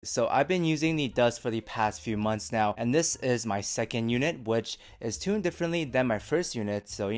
So I've been using the DUSK for the past few months now, and this is my second unit, which is tuned differently than my first unit, so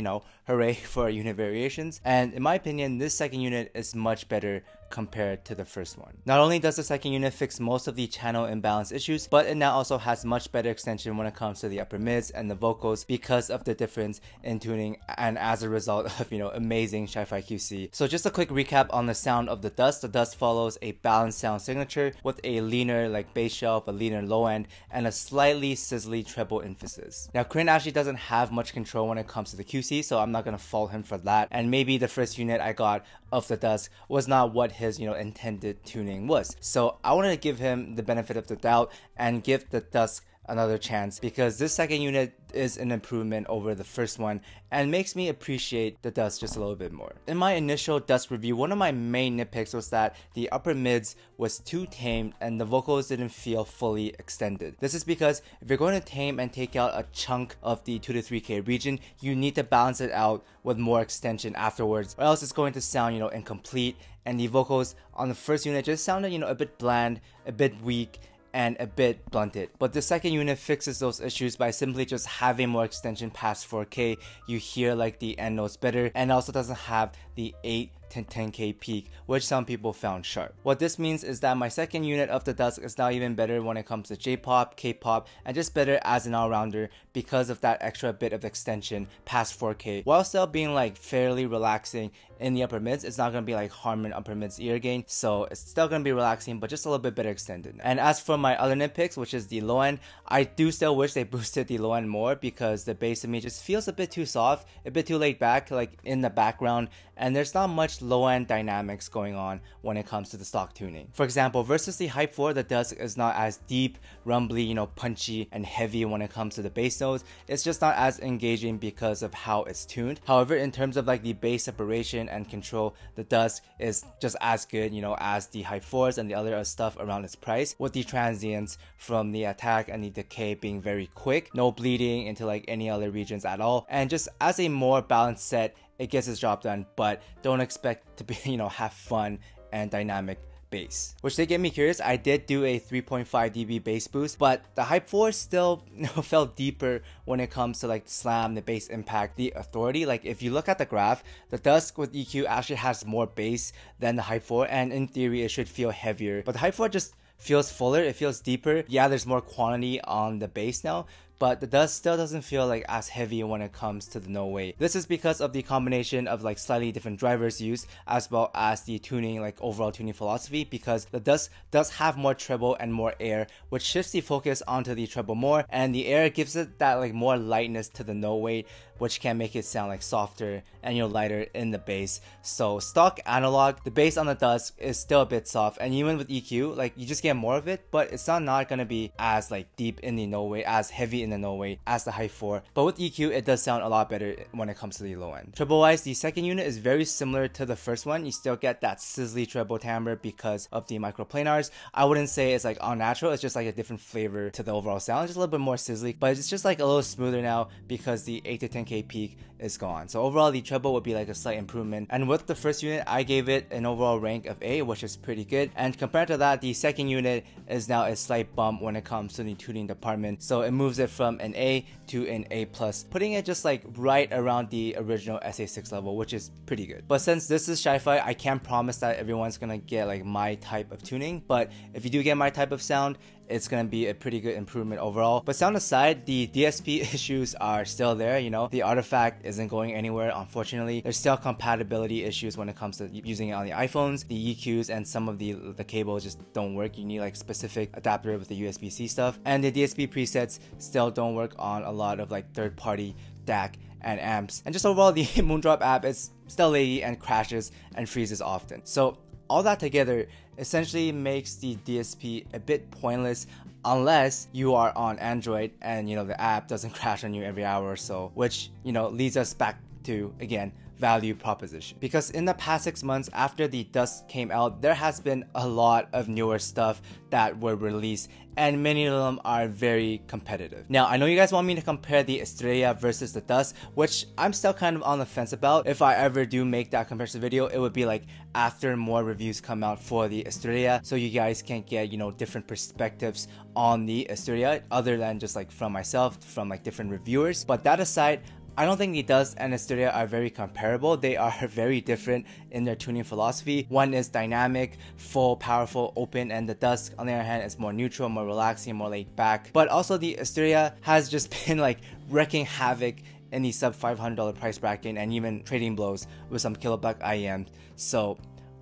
hooray for unit variations. And in my opinion, this second unit is much better compared to the first one. Not only does the second unit fix most of the channel imbalance issues, but it now also has much better extension when it comes to the upper mids and the vocals because of the difference in tuning and as a result of amazing CHIFI QC. So just a quick recap on the sound of the DUSK. The DUSK follows a balanced sound signature with a leaner bass shelf, a leaner low end, and a slightly sizzly treble emphasis. Now CRIN actually doesn't have much control when it comes to the QC, so I'm not gonna fault him for that. And maybe the first unit I got of the DUSK was not what his intended tuning was. So I wanted to give him the benefit of the doubt and give the DUSK another chance, because this second unit is an improvement over the first one and makes me appreciate the DUSK just a little bit more. In my initial DUSK review, one of my main nitpicks was that the upper mids was too tamed and the vocals didn't feel fully extended. This is because if you're going to tame and take out a chunk of the 2 to 3K region, you need to balance it out with more extension afterwards, or else it's going to sound incomplete, and the vocals on the first unit just sounded a bit bland, a bit weak, and a bit blunted. But the second unit fixes those issues by simply just having more extension past 4K. You hear the end notes better, and also doesn't have the 8 to 10K peak, which some people found sharp. What this means is that my second unit of the DUSK is now even better when it comes to J-pop, K-pop, and just better as an all-rounder because of that extra bit of extension past 4K, while still being fairly relaxing in the upper mids. It's not gonna be harming upper mids ear gain, so it's still gonna be relaxing, but just a little bit better extended. And as for my other nitpicks, which is the low end, I do still wish they boosted the low end more, because the bass to me just feels a bit too soft, a bit too laid back, in the background, and there's not much low end dynamics going on when it comes to the stock tuning. For example, versus the Hype 4, the DUSK is not as deep, rumbly, punchy and heavy when it comes to the bass notes. It's just not as engaging because of how it's tuned. However, in terms of the bass separation and control, the DUSK is just as good, as the Hype 4s and the other stuff around its price, with the transients from the attack and the decay being very quick, no bleeding into any other regions at all, and just as a more balanced set, it gets its job done. But don't expect to be have fun and dynamic bass, which did get me curious. I did do a 3.5 dB bass boost, but the Hype 4 still felt deeper when it comes to the slam, the bass impact, the authority. If you look at the graph, the DUSK with EQ actually has more bass than the Hype 4, and in theory it should feel heavier, but the Hype 4 just feels fuller, it feels deeper. Yeah, there's more quantity on the bass now, but the DUSK still doesn't feel as heavy when it comes to the no weight. This is because of the combination of slightly different drivers used, as well as the tuning, overall tuning philosophy, because the DUSK does have more treble and more air, which shifts the focus onto the treble more, and the air gives it that more lightness to the no weight, which can make it sound softer and lighter in the bass. So stock analog, the bass on the DUSK is still a bit soft, and even with EQ, you just get more of it, but it's not gonna be as deep in the no weight, as heavy in the no weight as the Hype 4. But with EQ, it does sound a lot better when it comes to the low end. Treble wise, the second unit is very similar to the first one. You still get that sizzly treble timbre because of the microplanars. I wouldn't say it's unnatural, it's just a different flavor to the overall sound, just a little bit more sizzly, but it's just a little smoother now because the 8 to 10K peak is gone. So overall, the treble would be a slight improvement. And with the first unit, I gave it an overall rank of A, which is pretty good. And compared to that, the second unit is now a slight bump when it comes to the tuning department. So it moves it from an A to an A+, putting it just right around the original SA6 level, which is pretty good. But since this is CHIFI, I can't promise that everyone's gonna get my type of tuning. But if you do get my type of sound, it's gonna be a pretty good improvement overall. But sound aside, the DSP issues are still there. The artifact isn't going anywhere, unfortunately. There's still compatibility issues when it comes to using it on the iPhones. The EQs and some of the cables just don't work. You need specific adapter with the USB-C stuff, and the DSP presets still don't work on a lot of third-party DAC and amps. And just overall, the Moondrop app is still laggy and crashes and freezes often. So all that together essentially makes the DSP a bit pointless unless you are on Android and the app doesn't crash on you every hour or so, which leads us back to, again, value proposition. Because in the past 6 months after the DUSK came out, there has been a lot of newer stuff that were released, and many of them are very competitive. Now, I know you guys want me to compare the Estrella versus the DUSK, which I'm still kind of on the fence about. If I ever do make that comparison video, it would be like after more reviews come out for the Estrella, so you guys can get, you know, different perspectives on the Estrella other than just like from myself, from like different reviewers. But that aside, I don't think the DUSK and Estrella are very comparable. They are very different in their tuning philosophy. One is dynamic, full, powerful, open, and the DUSK, on the other hand, is more neutral, more relaxing, more laid back. But also the Estrella has just been like wrecking havoc in the sub $500 price bracket and even trading blows with some kilobuck IEMs. So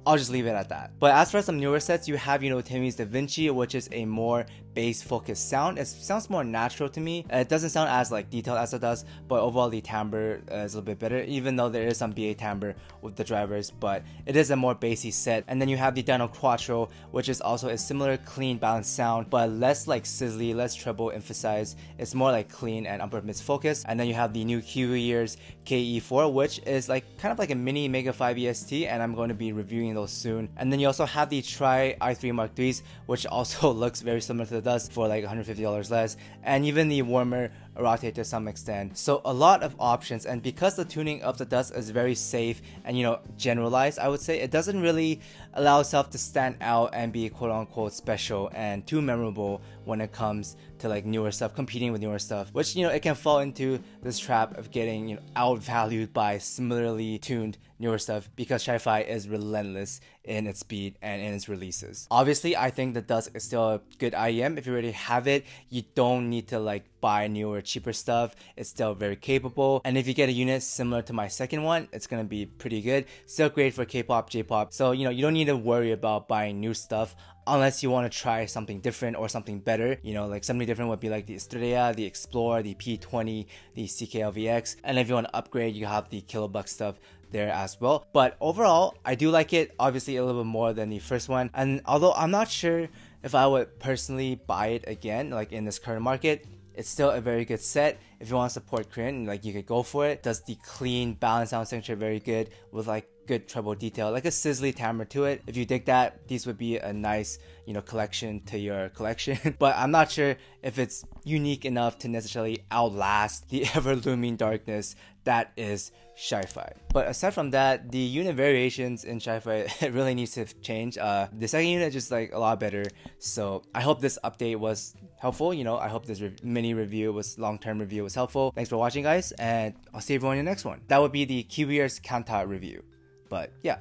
I'll just leave it at that. But as for some newer sets, you have, you know, Timmy's Da Vinci, which is a more bass focused sound. It sounds more natural to me. It doesn't sound as like detailed as it does, but overall the timbre is a little bit better, even though there is some BA timbre with the drivers, but it is a more bassy set. And then you have the Dino Quattro, which is also a similar clean balanced sound, but less like sizzly, less treble emphasized. It's more like clean and upper mids focused. And then you have the new Kiwi Ears KE4, which is like kind of like a mini Mega 5 EST, and I'm going to be reviewing those soon. And then you also have the Tri i3 Mark IIIs, which also looks very similar to the DUSK for like $150 less, and even the warmer rotate to some extent. So a lot of options, and because the tuning of the DUSK is very safe and, you know, generalized, I would say it doesn't really allow itself to stand out and be quote unquote special and too memorable when it comes to like newer stuff, competing with newer stuff, which, you know, it can fall into this trap of getting, you know, outvalued by similarly tuned newer stuff, because CHIFI is relentless in its speed and in its releases. Obviously, I think the DUSK is still a good IEM. If you already have it, you don't need to like buy newer, cheaper stuff. It's still very capable, and if you get a unit similar to my second one, it's gonna be pretty good. Still great for K-pop, J-pop. So, you know, you don't need to worry about buying new stuff unless you want to try something different or something better. You know, like something different would be like the Estrella, the Explorer, the P20, the CKLVX, and if you want to upgrade, you have the kilobuck stuff there as well. But overall, I do like it, obviously a little bit more than the first one. And although I'm not sure if I would personally buy it again, like in this current market, it's still a very good set. If you want to support CRIN, like, you could go for it. Does the clean, balanced sound signature very good with like good treble detail, like a sizzly timbre to it. If you dig that, these would be a nice, you know, collection to your collection. But I'm not sure if it's unique enough to necessarily outlast the ever looming darkness that is CHIFI. But aside from that, the unit variations in CHIFI, it really needs to change. The second unit is just like a lot better. So I hope this update was helpful. You know, I hope this mini review was long-term review was helpful. Thanks for watching, guys, and I'll see everyone in the next one. That would be the Kiwi Ears Kanta review. But yeah.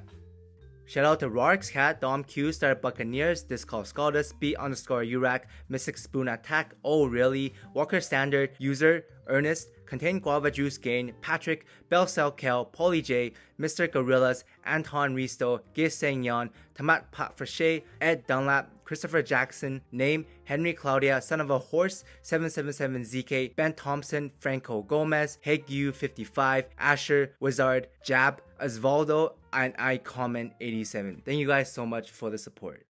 Shout out to Rarks Cat, Dom Q, Star Buccaneers, This Call Scaldus, B_Urac, Mystic Spoon Attack, Oh Really, Walker Standard, User, Ernest, Contain Guava Juice Gain, Patrick, Bellcell Kel, Polly J, Mr. Gorillas, Anton Risto, Gis Sang Yan, Tamat Pat Frachet, Ed Dunlap, Christopher Jackson, Name, Henry Claudia, Son of a Horse, 777ZK, Ben Thompson, Franco Gomez, Hegu55, Asher, Wizard, Jab, Osvaldo, and I comment 87. Thank you guys so much for the support.